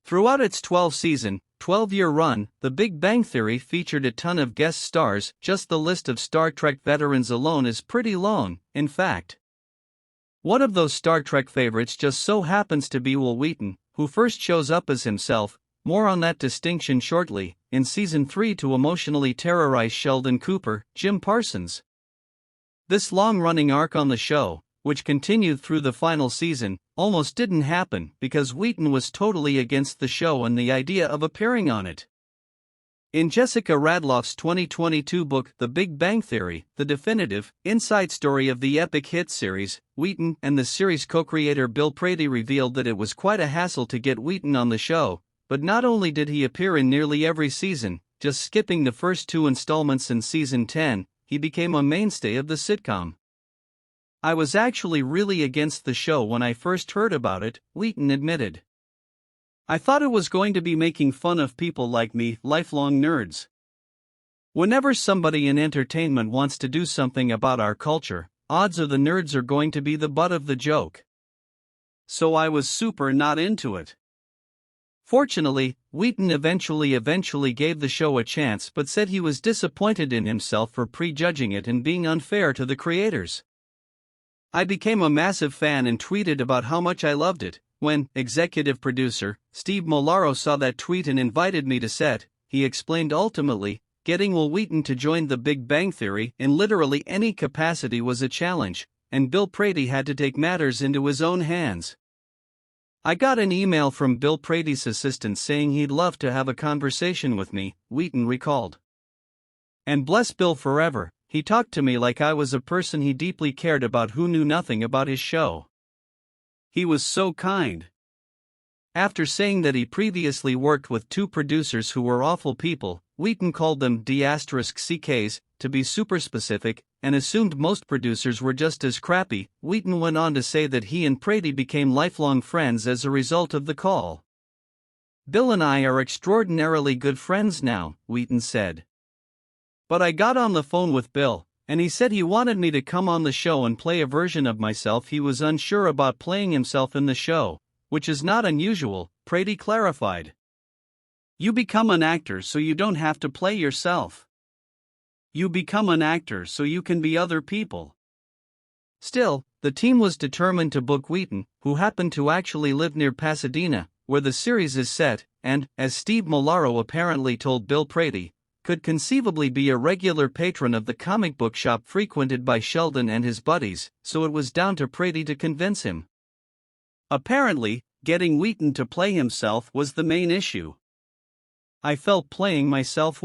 Throughout its 12-season, 12-year run, The Big Bang Theory featured a ton of guest stars. Just the list of Star Trek veterans alone is pretty long, in fact. One of those Star Trek favorites just so happens to be Wil Wheaton, who first shows up as himself, more on that distinction shortly, in Season 3 to emotionally terrorize Sheldon Cooper, Jim Parsons. This long-running arc on the show, which continued through the final season, almost didn't happen because Wheaton was totally against the show and the idea of appearing on it. In Jessica Radloff's 2022 book The Big Bang Theory, the definitive, inside story of the epic hit series, Wheaton and the series co-creator Bill Prady revealed that it was quite a hassle to get Wheaton on the show, but not only did he appear in nearly every season, just skipping the first 2 installments in Season 10, he became a mainstay of the sitcom. "I was actually really against the show when I first heard about it," Wheaton admitted. "I thought it was going to be making fun of people like me, lifelong nerds. Whenever somebody in entertainment wants to do something about our culture, odds are the nerds are going to be the butt of the joke. So I was super not into it." Fortunately, Wheaton eventually gave the show a chance but said he was disappointed in himself for prejudging it and being unfair to the creators. "I became a massive fan and tweeted about how much I loved it. When executive producer Steve Molaro saw that tweet and invited me to set," he explained. Ultimately, getting Wil Wheaton to join The Big Bang Theory in literally any capacity was a challenge, and Bill Prady had to take matters into his own hands. "I got an email from Bill Prady's assistant saying he'd love to have a conversation with me," Wheaton recalled. "And bless Bill forever, he talked to me like I was a person he deeply cared about who knew nothing about his show. He was so kind." After saying that he previously worked with 2 producers who were awful people, Wheaton called them D*CKs, to be super specific, and assumed most producers were just as crappy. Wheaton went on to say that he and Prady became lifelong friends as a result of the call. "Bill and I are extraordinarily good friends now," Wheaton said. "But I got on the phone with Bill, and he said he wanted me to come on the show and play a version of myself. He was unsure about playing himself in the show, which is not unusual," Prady clarified. "You become an actor so you don't have to play yourself. You become an actor so you can be other people." Still, the team was determined to book Wheaton, who happened to actually live near Pasadena, where the series is set, and, as Steve Molaro apparently told Bill Prady, could conceivably be a regular patron of the comic book shop frequented by Sheldon and his buddies, so it was down to Prady to convince him. Apparently, getting Wheaton to play himself was the main issue. "I felt playing myself